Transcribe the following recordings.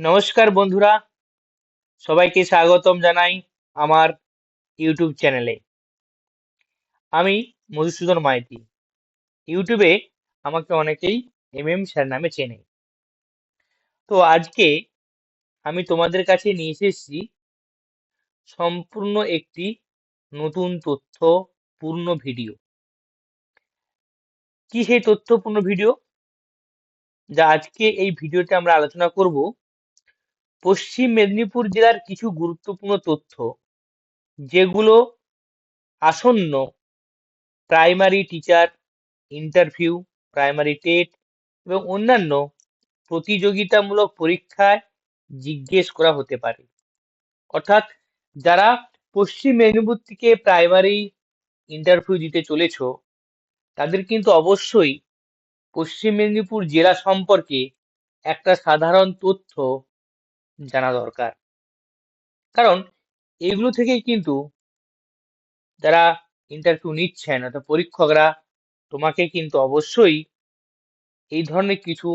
নমস্কার বন্ধুরা, সবাইকে স্বাগতম জানাই আমার ইউটিউব চ্যানেলে। আমি মধুসূদন মাইতি। ইউটিউবে আমাকে অনেকেই স্যার নামে চেনে। তো আজকে আমি তোমাদের কাছে নিয়ে এসেছি সম্পূর্ণ একটি নতুন তথ্যপূর্ণ ভিডিও। কি সেই তথ্যপূর্ণ ভিডিও? যা আজকে এই ভিডিওতে আমরা আলোচনা করব পশ্চিম মেদিনীপুর জেলার কিছু গুরুত্বপূর্ণ তথ্য, যেগুলো আসন্ন primary teacher interview, primary TET এবং অন্যান্য প্রতিযোগিতামূলক পরীক্ষায় জিজ্ঞেস করা হতে পারে। অর্থাৎ যারা পশ্চিম মেদিনীপুর থেকে প্রাইমারি ইন্টারভিউ দিতে চলেছো, তাদের কিন্তু অবশ্যই পশ্চিম মেদিনীপুর জেলা সম্পর্কে একটা সাধারণ তথ্য জানা দরকার। কারণ এগুলো থেকেই কিন্তু যারা ইন্টারভিউ নিচ্ছেন অর্থাৎ পরীক্ষকরা তোমাকে কিন্তু অবশ্যই এই ধরনের কিছু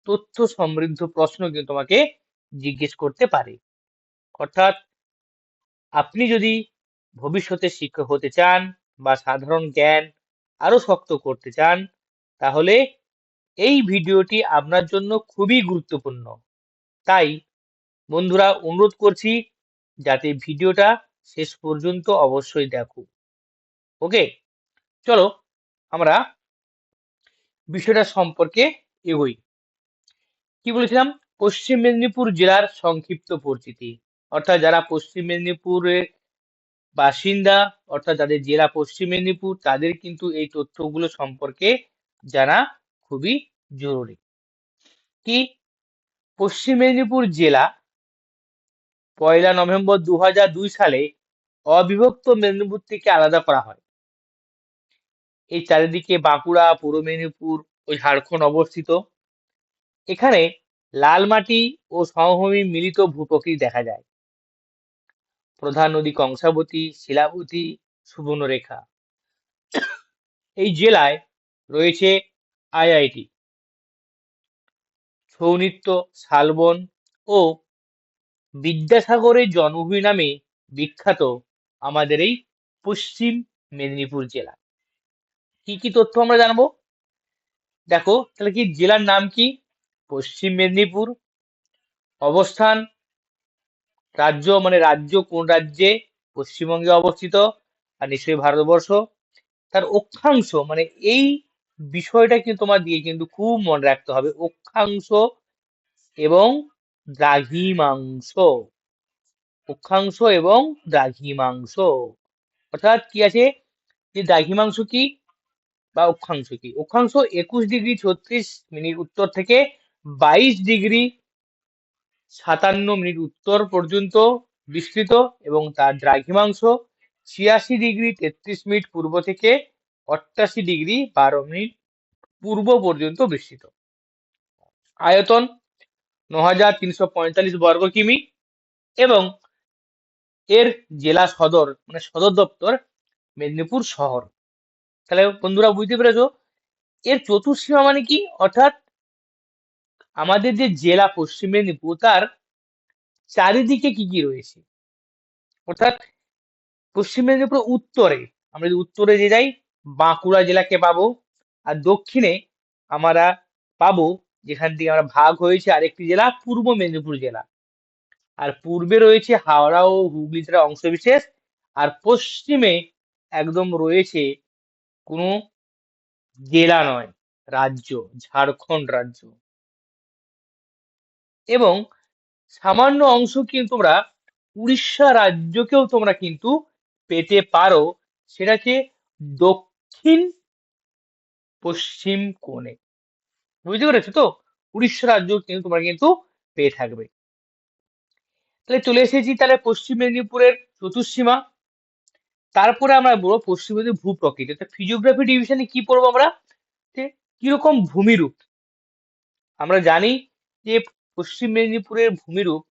তথ্য সমৃদ্ধ প্রশ্ন কিন্তু তোমাকে জিজ্ঞেস করতে পারে। অর্থাৎ আপনি যদি ভবিষ্যতে শিক্ষক হতে চান বা সাধারণ জ্ঞান আরো শক্ত করতে চান, তাহলে এই ভিডিওটি আপনার জন্য খুবই গুরুত্বপূর্ণ। তাই বন্ধুরা, অনুরোধ করছি যাতে ভিডিওটা শেষ পর্যন্ত অবশ্যই দেখো। ওকে, চলো আমরা বিষয়টা সম্পর্কে এগোই। কি বলেছিলাম? পশ্চিম মেদিনীপুর জেলার সংক্ষিপ্ত পরিচিতি। অর্থাৎ যারা পশ্চিম মেদিনীপুরের বাসিন্দা, অর্থাৎ যাদের জেলা পশ্চিম মেদিনীপুর, তাদের কিন্তু এই তথ্যগুলো সম্পর্কে জানা খুবই জরুরি। কি? পশ্চিম মেদিনীপুর জেলা 1 নভেম্বর 2002 সালে অবিভক্ত মেদিনীপুর থেকে আলাদা করা হয়। এই চারিদিকে বাঁকুড়া, পূর্ব মেদিনীপুর ও ঝাড়খণ্ড অবস্থিত। এখানে লাল মাটি ও সমভূমি মিলিত ভূপ্রকৃতি দেখা যায়। প্রধান নদী কংসাবতী, শিলাবতী, সুবর্ণরেখা। এই জেলায় রয়েছে আইআইটি, ছৌ নৃত্য, শালবন ও বিদ্যাসাগরের জন্মভূমি নামে বিখ্যাত আমাদের এই পশ্চিম মেদিনীপুর জেলা। কি কি তথ্য আমরা জানবো? দেখো তাহলে, কি জেলার নাম কি? পশ্চিম মেদিনীপুর। অবস্থান, রাজ্য মানে রাজ্য কোন রাজ্যে? পশ্চিমবঙ্গে অবস্থিত, আর নিশ্চয়ই ভারতবর্ষ। তার অক্ষাংশ মানে এই বিষয়টা কিন্তু তোমার দিয়ে কিন্তু খুব মনে রাখতে হবে, অক্ষাংশ এবং দ্রাঘিমাংশ। অক্ষাংশ এবং দ্রাঘিমাংশ অর্থাৎ কি আছে, যে দ্রাঘিমাংশ কি বা অক্ষাংশ কি? অক্ষাংশ 21°36' উত্তর থেকে 22°57' উত্তর পর্যন্ত বিস্তৃত, এবং তার দ্রাঘিমাংশ 86°33' পূর্ব থেকে 88°12' পূর্ব পর্যন্ত বিস্তৃত। আয়তন 9,345 বর্গ কিমি, এবং এর জেলা সদর মানে সদর দপ্তর মেদিনীপুর শহর। তাহলে বন্ধুরা বুঝতে পেরেছো এর চতুর্সীমা মানে কি? অর্থাৎ আমাদের যে জেলা পশ্চিম মেদিনীপুর, তার চারিদিকে কি কি রয়েছে। অর্থাৎ পশ্চিম মেদিনীপুর উত্তরে, আমরা যদি উত্তরে যে যাই, বাঁকুড়া জেলাকে পাবো। আর দক্ষিণে আমরা পাবো, যেখান থেকে আমরা ভাগ হয়েছে আরেকটি জেলা, পূর্ব মেদিনীপুর জেলা। আর পূর্বে রয়েছে হাওড়া ও হুগলি জেলার অংশবিশেষ। আর পশ্চিমে একদম রয়েছে কোনো জেলা নয়, রাজ্য, ঝাড়খণ্ড রাজ্য। এবং সামান্য অংশ কিন্তু তোমরা উড়িষ্যা রাজ্যকেও তোমরা কিন্তু পেতে পারো, সেটাকে দক্ষিণ পশ্চিম কোণে। বুঝতে পেরেছো তো? উড়িষ্যা রাজ্য কিন্তু তোমরা কিন্তু পেয়ে থাকবে। তাহলে চলে এসেছি তাহলে পশ্চিম মেদিনীপুরের চতুর্সীমা। তারপরে আমরা বলবো পশ্চিম মেদিনীপুর ভূপ্রকৃতি। তো ফিজিওগ্রাফি ডিভিশনে কি পড়বো আমরা? যে কিরকম ভূমিরূপ। আমরা জানি যে পশ্চিম মেদিনীপুরের ভূমিরূপ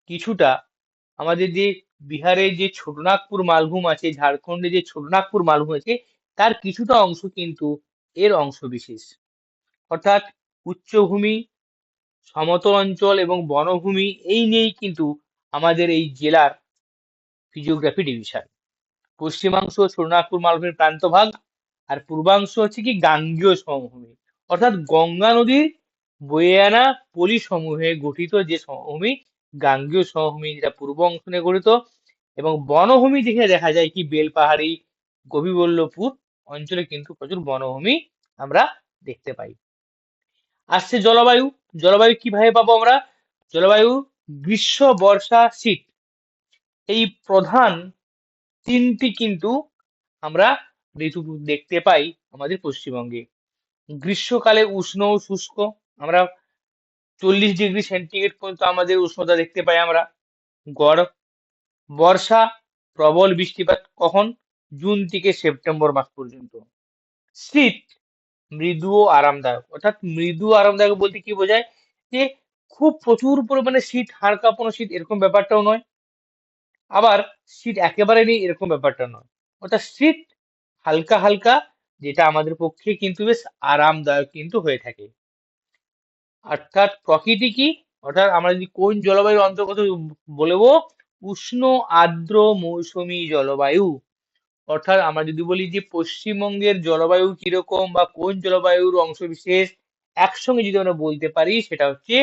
কিছুটা আমাদের যে বিহারের যে ছোটনাগপুর মালভূম আছে, ঝাড়খণ্ডে যে ছোটনাগপুর মালভূম আছে, তার কিছুটা অংশ কিন্তু এর অংশ বিশেষ। অর্থাৎ উচ্চভূমি, সমতল অঞ্চল এবং বনভূমি এই নিয়েই কিন্তু আমাদের এই জেলার ফিজিওগ্রাফি ডিভিশন। পশ্চিমাংশ সোনারপুর মালভূমির প্রান্তভাগ, আর পূর্বাংশ হচ্ছে কি গাঙ্গেয় সমভূমি, অর্থাৎ গঙ্গা নদীর বয়ে আনা পলি সমূহে গঠিত যে সমভূমি, গাঙ্গেয় সমভূমি, যেটা পূর্ব অংশ নিয়ে গঠিত। এবং বনভূমি দেখে দেখা যায় কি বেলপাহাড়ি, গোপীবল্লভপুর অঞ্চলে কিন্তু প্রচুর বনভূমি আমরা দেখতে পাই। আসছে জলবায়ু। জলবায়ু কিভাবে পাবো আমরা? জলবায়ু গ্রীষ্ম, বর্ষা, শীত, এই প্রধান তিনটি কিন্তু আমরা ঋতু দেখতে পাই আমাদের পশ্চিমবঙ্গে। গ্রীষ্মকালে উষ্ণ ও শুষ্ক, আমরা 40°C পর্যন্ত আমাদের উষ্ণতা দেখতে পাই আমরা, গড়। বর্ষা, প্রবল বৃষ্টিপাত কখন? জুন থেকে সেপ্টেম্বর মাস পর্যন্ত। শীত, মৃদু ও আরামদায়ক, অর্থাৎ মৃদু আরামদায়ক বলতে কি বোঝায়? যে খুব প্রচুর পরিমাণে শীত, হাড় কাঁপানো শীত এরকম ব্যাপারটাও নয়, আবার শীত একেবারে নেই এরকম ব্যাপারটা নয়, অর্থাৎ শীত হালকা হালকা, যেটা আমাদের পক্ষে কিন্তু বেশ আরামদায়ক কিন্তু হয়ে থাকে। অর্থাৎ প্রকৃতি কি, অর্থাৎ আমরা যদি কোন জলবায়ুর অন্তর্গত বলবো, উষ্ণ আর্দ্র মৌসুমী জলবায়ু। অর্থাৎ আমরা যদি বলি যে পশ্চিমবঙ্গের জলবায়ু কিরকম বা কোন জলবায়ুর অংশ বিশেষ, একসঙ্গে যদি আমরা বলতে পারি সেটা হচ্ছে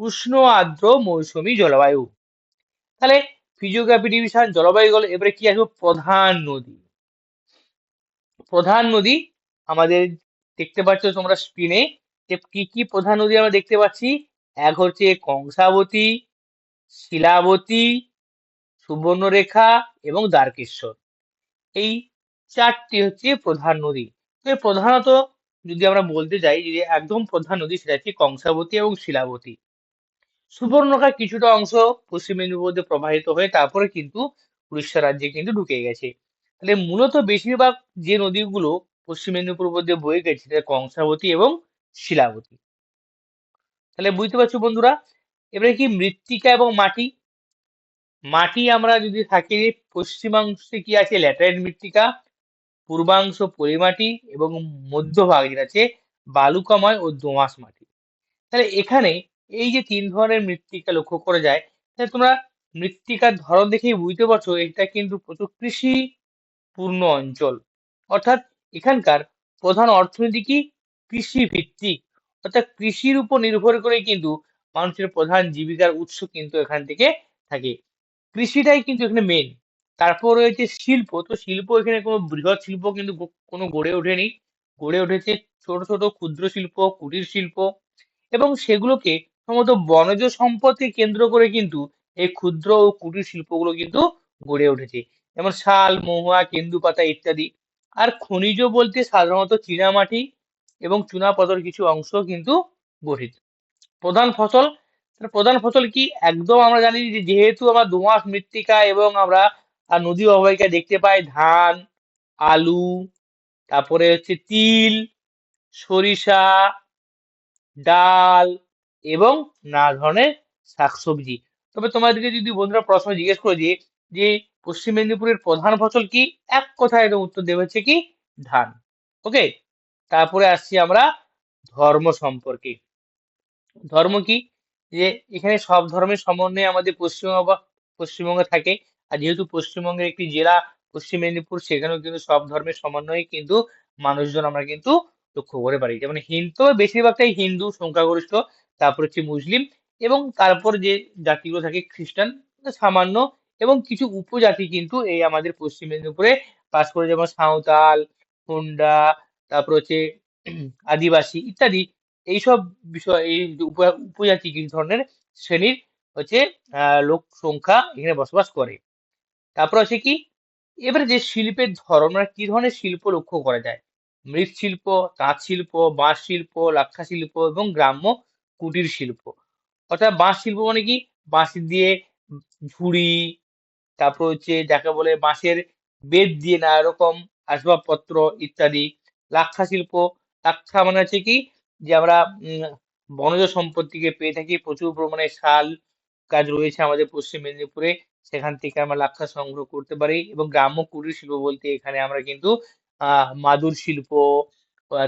উষ্ণ আর্দ্র মৌসুমী জলবায়ু। তাহলে ফিজিওগ্রাফি ডিভিশন জলবায়ু গেল, এবারে কি আসবে? প্রধান নদী। প্রধান নদী আমাদের দেখতে পাচ্ছ তোমরা স্ক্রিনে, যে কি কি প্রধান নদী আমরা দেখতে পাচ্ছি। এক হচ্ছে কংসাবতী, শিলাবতী, সুবর্ণরেখা এবং দ্বারকেশ্বর, এই চারটি হচ্ছে প্রধান নদী। তো প্রধানত যদি আমরা বলতে যাই যে একদম প্রধান নদী, সেটা হচ্ছে কংসাবতী এবং শিলাবতী। সুবর্ণরেখার কিছুটা অংশ পশ্চিম মেদিনীপুর দিয়ে প্রবাহিত হয়ে তারপরে কিন্তু উড়িষ্যা রাজ্যে কিন্তু ঢুকে গেছে। তাহলে মূলত বেশিরভাগ যে নদীগুলো পশ্চিম মেদিনীপুর উপর দিয়ে বয়ে গেছে সেটা কংসাবতী এবং শিলাবতী। তাহলে বুঝতে পারছো বন্ধুরা। এবারে কি মৃত্তিকা এবং মাটি। মাটি আমরা যদি থাকি, পশ্চিমাংশে কি আছে? ল্যাটেরাইট মৃত্তিকা, পূর্বাংশ পলিমাটি এবং মধ্যভাগ যেটা আছে বালুকাময় ও দোআঁশ মাটি। তাহলে এখানে এই যে তিন ধরনের মৃত্তিকা লক্ষ্য করা যায়, তাহলে তোমরা মৃত্তিকার ধরন দেখেই বুঝতে পারছো এটা কিন্তু প্রচুর কৃষি পূর্ণ অঞ্চল। অর্থাৎ এখানকার প্রধান অর্থনীতি কি? কৃষি ভিত্তিক, অর্থাৎ কৃষির উপর নির্ভর করে কিন্তু মানুষের প্রধান জীবিকার উৎস কিন্তু এখান থেকে থাকে। কৃষিটাই কিন্তু এখানে মেন। তারপর রয়েছে শিল্প। তো শিল্প এখানে কোনো বৃহৎ শিল্প কিন্তু কোনো গড়ে ওঠেনি, গড়ে উঠেছে ছোট ছোট ক্ষুদ্র শিল্প, কুটির শিল্প, এবং সেগুলোকে সম্ভবত বনজ সম্পদকে কেন্দ্র করে কিন্তু এই ক্ষুদ্র ও কুটির শিল্পগুলো কিন্তু গড়ে উঠেছে, যেমন শাল, মহুয়া, কেন্দুপাতা ইত্যাদি। আর খনিজ বলতে সাধারণত চীনামাটি এবং চুনাপাথর কিছু অংশ কিন্তু গঠিত। প্রধান ফসল, প্রধান ফসল কি? একদম আমরা জানি যে যেহেতু আমরা দোআঁশ মৃত্তিকা এবং আমরা নদী অববাহিকায় দেখতে পাই ধান, আলু, তারপরে হচ্ছে তিল, সরিষা, ডাল এবং নানা ধরনের শাকসবজি। তবে তোমাদেরকে যদি বন্ধুরা প্রশ্ন জিজ্ঞেস করে যে পশ্চিম মেদিনীপুরের প্রধান ফসল কি, এক কথায় এর উত্তর দেবে হচ্ছে কি? ধান। ওকে, তারপরে আসছি আমরা ধর্ম সম্পর্কে। ধর্ম কি? যে এখানে সব ধর্মের সমন্বয়ে আমাদের পশ্চিমবঙ্গে থাকে। আর যেহেতু পশ্চিমবঙ্গের একটি জেলা পশ্চিম মেদিনীপুর, সেখানেও কিন্তু সব ধর্মের সমন্বয়ে কিন্তু মানুষজন আমরা কিন্তু লক্ষ্য করে পারি। যেমন হিন্দু, বেশিরভাগটাই হিন্দু সংখ্যাগরিষ্ঠ, তারপর হচ্ছে মুসলিম, এবং তারপর যে জাতিগুলো থাকে খ্রিস্টান সামান্য, এবং কিছু উপজাতি কিন্তু এই আমাদের পশ্চিম মেদিনীপুরে বাস করে, যেমন সাঁওতাল, হুন্ডা, তারপর হচ্ছে আদিবাসী ইত্যাদি। এইসব বিষয়, এই যে উপজাতি কিছু ধরনের শ্রেণীর হচ্ছে লোক সংখ্যা এখানে বসবাস করে। তারপর আছে কি? এবারে যে শিল্পের ধরন, মানে কি ধরনের শিল্প লক্ষ্য করা যায়? মৃৎশিল্প, তাঁত শিল্প, বাঁশ শিল্প, লাক্ষা শিল্প এবং গ্রাম্য কুটির শিল্প। অর্থাৎ বাঁশ শিল্প মানে কি? বাঁশ দিয়ে ঝুড়ি, তারপর হচ্ছে যাকে বলে বাঁশের বেত দিয়ে নানা রকম আসবাবপত্র ইত্যাদি। লাক্ষা শিল্প, লাক্ষা মানে হচ্ছে কি? যে আমরা বনজ সম্পদ থেকে পেয়ে থাকি, প্রচুর পরিমাণে শাল গাছ রয়েছে আমাদের পশ্চিম মেদিনীপুরে, সেখান থেকে আমরা লাক্ষা সংগ্রহ করতে পারি। এবং গ্রাম্য কুটির শিল্প বলতে এখানে আমরা কিন্তু মাদুর শিল্প,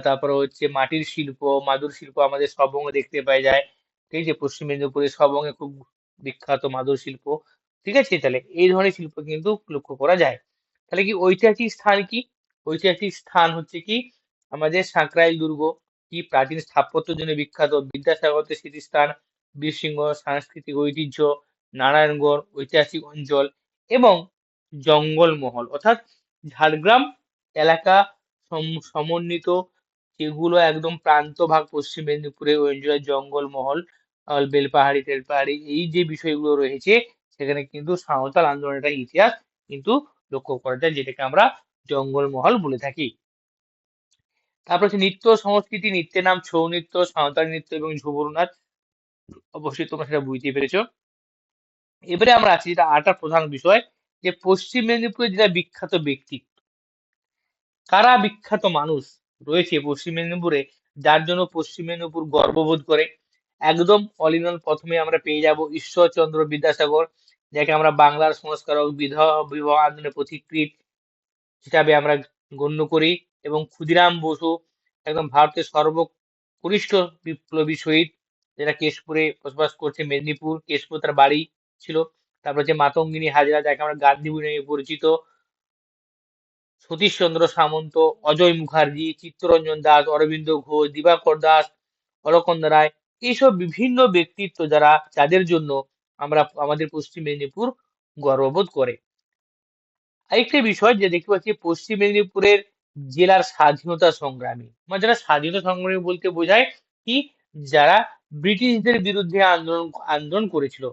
তারপরে হচ্ছে মাটির শিল্প, মাদুর শিল্প আমাদের সবঙ্গে দেখতে পাওয়া যায়। ঠিক আছে, পশ্চিম মেদিনীপুরে সবংয়ে খুব বিখ্যাত মাদুর শিল্প। ঠিক আছে, তাহলে এই ধরনের শিল্প কিন্তু লক্ষ্য করা যায়। তাহলে কি ঐতিহাসিক স্থান কি? ঐতিহাসিক স্থান হচ্ছে কি আমাদের সাঁকরাইল দুর্গ, কি প্রাচীন স্থাপত্যের জন্য বিখ্যাত, বিদ্যাসাগরের স্মৃতিস্থান, বীরসিংহ সাংস্কৃতিক ঐতিহ্য, নারায়ণগড় ঐতিহাসিক অঞ্চল এবং জঙ্গলমহল, অর্থাৎ ঝাড়গ্রাম এলাকা সমন্বিত, যেগুলো একদম প্রান্ত ভাগ পশ্চিম মেদিনীপুরে ওই অঞ্চলের জঙ্গলমহল, বেলপাহাড়ি টেলপাহাড়ি, এই যে বিষয়গুলো রয়েছে সেখানে কিন্তু সাঁওতাল আন্দোলনের একটা ইতিহাস কিন্তু লক্ষ্য করা যায়, যেটাকে আমরা জঙ্গলমহল বলে থাকি। তারপর হচ্ছে নৃত্য সংস্কৃতি, নৃত্যের নাম ছৌ নৃত্য, সাঁওতালি নৃত্য এবং ঝুমুর নাচ। অবশ্যই তোমরা সেটা বুঝতে পেরেছো। এবারে আমরা আছি যেটা আরেকটা প্রধান বিষয়, যে পশ্চিম মেদিনীপুরে যেটা বিখ্যাত ব্যক্তি, কারা বিখ্যাত মানুষ রয়েছে পশ্চিম মেদিনীপুরে, যার জন্য পশ্চিম মেদিনীপুর গর্ববোধ করে। একদম অল ইন অল প্রথমে আমরা পেয়ে যাব ঈশ্বরচন্দ্র বিদ্যাসাগর, যাকে আমরা বাংলার সংস্কারক, বিবাহ আন্দোলনের পথিকৃৎ হিসাবে আমরা গণ্য করি, এবং ক্ষুদিরাম বসু, একদম ভারতের সর্বকনিষ্ঠ বিপ্লবী শহীদ, যেটা কেশপুরে বসবাস করছে, মেদিনীপুর কেশপুর তার বাড়ি ছিল। তারপর হচ্ছে মাতঙ্গিনী হাজরা, যাকে আমরা গান্ধী বলে নামে পরিচিত, সতীশচন্দ্র সামন্ত, অজয় মুখার্জি, চিত্তরঞ্জন দাস, অরবিন্দ ঘোষ, দিবাকর দাস, অলকনন্দা রায়, এইসব বিভিন্ন ব্যক্তিত্ব যাদের জন্য আমরা আমাদের পশ্চিম মেদিনীপুর গর্ববোধ করে। আরেকটা বিষয় যে দেখতে পাচ্ছি, পশ্চিম মেদিনীপুরের জেলার স্বাধীনতা সংগ্রামী, মানে যারা স্বাধীনতা সংগ্রামী বলতে বোঝায় কি, যারা ব্রিটিশদের বিরুদ্ধে আন্দোলন আন্দোলন করেছিল।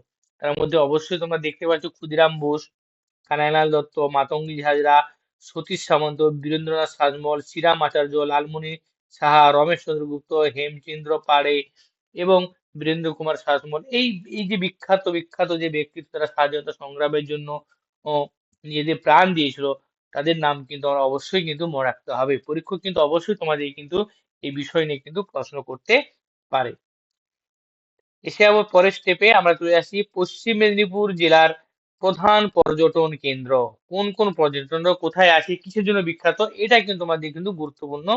তার মধ্যে অবশ্যই তোমরা দেখতে পাচ্ছ ক্ষুদিরাম বোস, কানাইলাল দত্ত, মাতঙ্গী হাজরা, সতীশ সামন্ত, বীরেন্দ্রনাথ সাজমল, শ্রীরাম আচার্য, লালমণি সাহা, রমেশ চন্দ্র গুপ্ত, হেমচন্দ্র পাড়ে এবং বীরেন্দ্র কুমার সাজমল, এই এই যে বিখ্যাত বিখ্যাত যে ব্যক্তিত্ব, তারা স্বাধীনতা সংগ্রামের জন্য ও নিজেদের প্রাণ দিয়েছিল, তাদের নাম কিন্তু আমরা অবশ্যই কিন্তু মনে রাখতে হবে। পরীক্ষক কিন্তু অবশ্যই তোমাদের কিন্তু এই বিষয় নিয়ে কিন্তু প্রশ্ন করতে পারে। এসে আবার পরের স্টেপে আমরা চলে আসি পশ্চিম মেদিনীপুর জেলার প্রধান পর্যটন কেন্দ্র। কোন কোন পর্যটন কেন্দ্র কোথায় আছে, কিসের জন্য বিখ্যাত, এটা কিন্তু আমাদের কিন্তু গুরুত্বপূর্ণ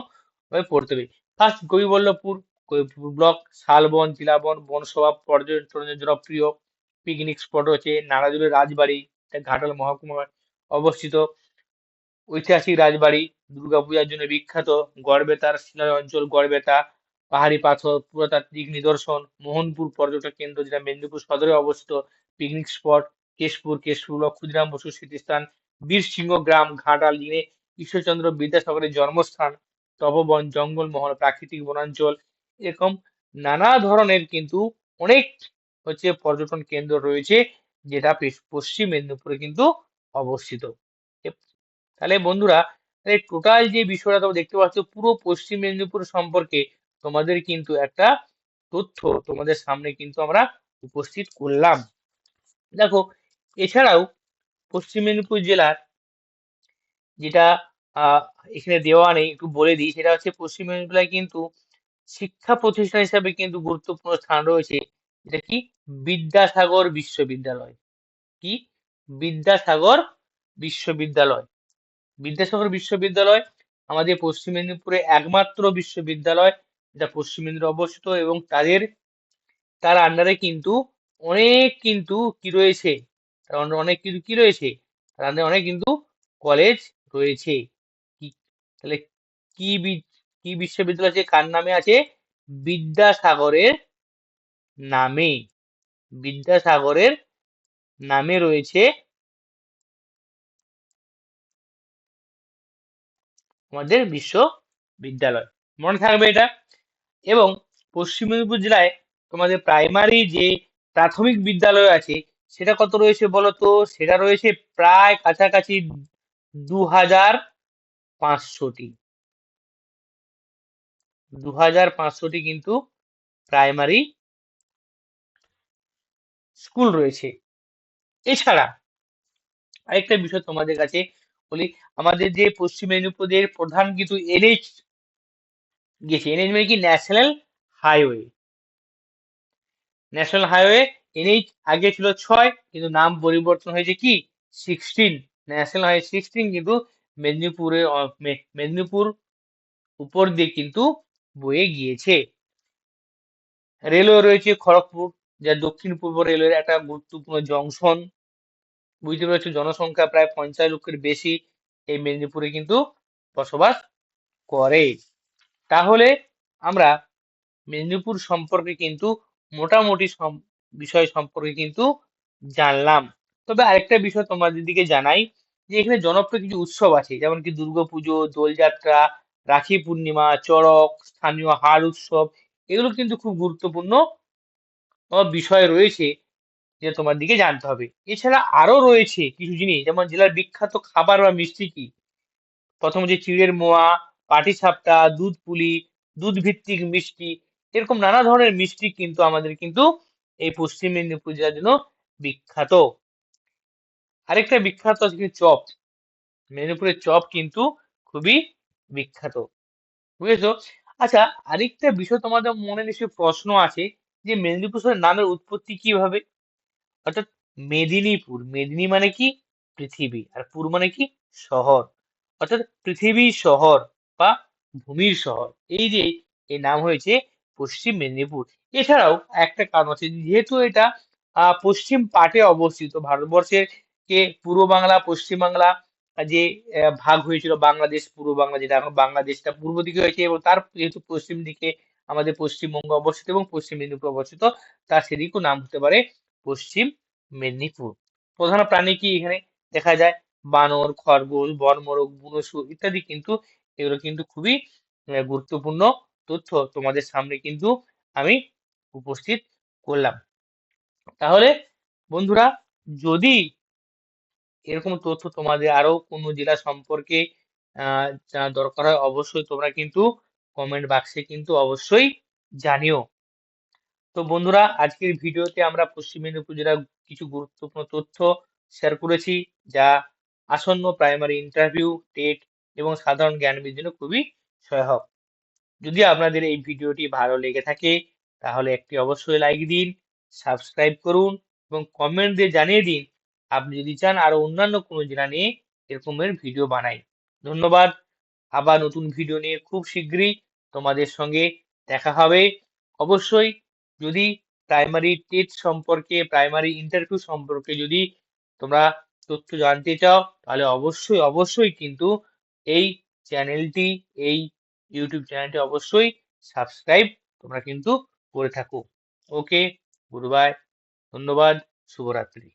ভাবে পড়তে হবে। ফার্স্ট গৈবল্লভপুর, গৈবল্লভপুর ব্লক, শালবন, চিলাবন, বনসভা পর্যটনের জন্য প্রিয়। পিকনিক স্পট হচ্ছে নারাজুলের রাজবাড়ি, এটা ঘাটাল মহকুমায় অবস্থিত। ঐতিহাসিক রাজবাড়ি, দুর্গাপূজার জন্য বিখ্যাত। গড়বেতার শিলা অঞ্চল, গড়বেতা পাহাড়ি পাথর, পুরাতাত্ত্বিক নিদর্শন। মোহনপুর পর্যটক কেন্দ্র, যেটা মেদিনীপুর সদরে অবস্থিত, picnic spot. Keshpur block, Khudiram বসুর স্মৃতিস্থান। বীরসিংহ গ্রাম, ঘাটাল, যিনি ঈশ্বরচন্দ্র বিদ্যাসাগরের জন্মস্থান। তপবন, জঙ্গলমহল, প্রাকৃতিক বনাঞ্চল, এরকম নানা ধরনের কিন্তু অনেক হচ্ছে পর্যটন কেন্দ্র রয়েছে, যেটা পশ্চিম মেদিনীপুরে কিন্তু অবস্থিত। তাহলে বন্ধুরা, টোটাল যে বিষয়টা তোমরা দেখতে পাচ্ছ, পুরো পশ্চিম মেদিনীপুর সম্পর্কে তোমাদের কিন্তু একটা তথ্য তোমাদের সামনে কিন্তু আমরা উপস্থিত করলাম। দেখো, এছাড়াও পশ্চিম মেদিনীপুর জেলার যেটা এখানে দেওয়া নেই, একটু বলে দিই, সেটা হচ্ছে পশ্চিম মেদিনীপুর জেলায় কিন্তু শিক্ষা প্রতিষ্ঠান হিসাবে কিন্তু গুরুত্বপূর্ণ স্থান রয়েছে, যেটা কি বিদ্যাসাগর বিশ্ববিদ্যালয়। কি বিদ্যাসাগর বিশ্ববিদ্যালয়। বিদ্যাসাগর বিশ্ববিদ্যালয় আমাদের পশ্চিম মেদিনীপুরে একমাত্র বিশ্ববিদ্যালয় যেটা পশ্চিম মেদিনীপুরে অবস্থিত, এবং তার আন্ডারে কিন্তু অনেক কিন্তু কি রয়েছে, তার under অনেক কিন্তু কি রয়েছে, তার আন্ডারে অনেক কিন্তু কলেজ রয়েছে। তাহলে কি বিশ্ববিদ্যালয় আছে, কার নামে আছে? বিদ্যাসাগরের নামে। বিদ্যাসাগরের নামে রয়েছে আমাদের বিশ্ববিদ্যালয়, মনে থাকবে এটা। এবং পশ্চিম মেদিনীপুর জেলায় তোমাদের প্রাইমারি যে প্রাথমিক বিদ্যালয় আছে, সেটা কত রয়েছে বলো তো? সেটা রয়েছে প্রায় কাছাকাছি 2500টি। 2500টি কিন্তু প্রাইমারি স্কুল রয়েছে। এছাড়া আরেকটা বিষয় তোমাদের কাছে বলি, আমাদের যে পশ্চিম মেদিনীপুরের প্রধান কিন্তু এনএইচ গেছে। এনএইচ মানে কি? National highway. National highway NH আগে ছিল 6, কিন্তু নাম পরিবর্তন হয়েছে কি 16। ন্যাশনাল হাইওয়ে 16 কিন্তু মেদিনীপুর উপর দিয়ে কিন্তু বয়ে গিয়েছে। রেলওয়ে রয়েছে খড়গপুর, যা দক্ষিণ পূর্ব রেলওয়ের একটা গুরুত্বপূর্ণ জংশন। বুঝতে পেরেছো, জনসংখ্যা প্রায় 50 লক্ষের বেশি এই মেদিনীপুরে কিন্তু বসবাস করে। তাহলে আমরা মেদিনীপুর সম্পর্কে কিন্তু মোটামুটি বিষয় সম্পর্কে কিন্তু জানলাম। তবে আরেকটা বিষয় তোমাদের দিকে জানাই, যে এখানে জনপ্রিয় কিছু উৎসব আছে, যেমন কি দুর্গাপুজো, দোলযাত্রা, রাখি পূর্ণিমা, চড়ক, স্থানীয় হাট উৎসব। এগুলো কিন্তু খুব গুরুত্বপূর্ণ বিষয় রয়েছে, যে তোমার দিকে জানতে হবে। এছাড়া আরো রয়েছে কিছু জিনিস, যেমন জেলার বিখ্যাত খাবার বা মিষ্টি কি। প্রথম যে চিড়ের মোয়া, পাটিসাপটা, দুধ পুলি, দুধ ভিত্তিক মিষ্টি, এরকম নানা ধরনের মিষ্টি কিন্তু আমাদের কিন্তু এই পশ্চিম মেদিনীপুর জেলার জন্য বিখ্যাত। আরেকটা বিখ্যাত আছে কিন্তু চপ। মেদিনীপুরের চপ কিন্তু খুবই বিখ্যাত। বুঝেছো? আচ্ছা, আরেকটা বিষয় তোমাদের মনে নিশ্চয়ই প্রশ্ন আছে, যে মেদিনীপুর শহরের নামের উৎপত্তি কিভাবে। অর্থাৎ মেদিনীপুর, মেদিনী মানে কি পৃথিবী, আর পুর মানে কি শহর, অর্থাৎ পৃথিবীর শহর বা ভূমির শহর। এই যে এই নাম হয়েছে পশ্চিম মেদিনীপুর। এছাড়াও একটা কারণ আছে, যেহেতু এটা পশ্চিম পাটে অবস্থিত, ভারতবর্ষের কে পূর্ব বাংলা পশ্চিম বাংলা যে ভাগ হয়েছিল, বাংলাদেশ পূর্ব বাংলা, যেটা এখন বাংলাদেশটা পূর্ব দিকে হয়েছে, এবং তার যেহেতু পশ্চিম দিকে আমাদের পশ্চিমবঙ্গ অবস্থিত এবং পশ্চিম মেদিনীপুর অবস্থিত, তার সেদিকেও নাম হতে পারে পশ্চিম মেদিনীপুর। প্রধান প্রাণী কি এখানে দেখা যায়, বানর, খরগোশ, বনমোরগ, বুনো শুয়োর ইত্যাদি কিন্তু। এগুলো কিন্তু খুবই গুরুত্বপূর্ণ তথ্য তোমাদের সামনে কিন্তু আমি উপস্থিত করলাম। তাহলে বন্ধুরা, যদি এরকম তথ্য তোমাদের আরো কোনো জেলা সম্পর্কে জানা দরকার হয়, অবশ্যই তোমরা কিন্তু কমেন্ট বাক্সে কিন্তু অবশ্যই জানিও। তো বন্ধুরা, আজকের ভিডিওতে আমরা পশ্চিম মেদিনীপুর জেলার কিছু গুরুত্বপূর্ণ তথ্য শেয়ার করেছি, যা আসন্ন প্রাইমারি ইন্টারভিউ, টেট এবং সাধারণ জ্ঞান বৃদ্ধির জন্য খুবই সহায়ক। যদি আপনাদের এই ভিডিওটি ভালো লেগে থাকে, তাহলে একটি অবশ্যই লাইক দিন, সাবস্ক্রাইব করুন এবং কমেন্ট দিয়ে জানিয়ে দিন আপনি যদি চান আরো অন্যান্য কোনো জেলা নিয়ে এরকমের ভিডিও বানাই। ধন্যবাদ। আবার নতুন ভিডিও নিয়ে খুব শীঘ্রই তোমাদের সঙ্গে দেখা হবে। অবশ্যই যদি প্রাইমারি টেট সম্পর্কে, প্রাইমারি ইন্টারভিউ সম্পর্কে যদি তোমরা তথ্য জানতে চাও, তাহলে অবশ্যই অবশ্যই কিন্তু এই চ্যানেলটি, এই ইউটিউব চ্যানেলটি অবশ্যই সাবস্ক্রাইব তোমরা কিন্তু করে থাকো। ওকে, গুড বাই, ধন্যবাদ, শুভরাত্রি।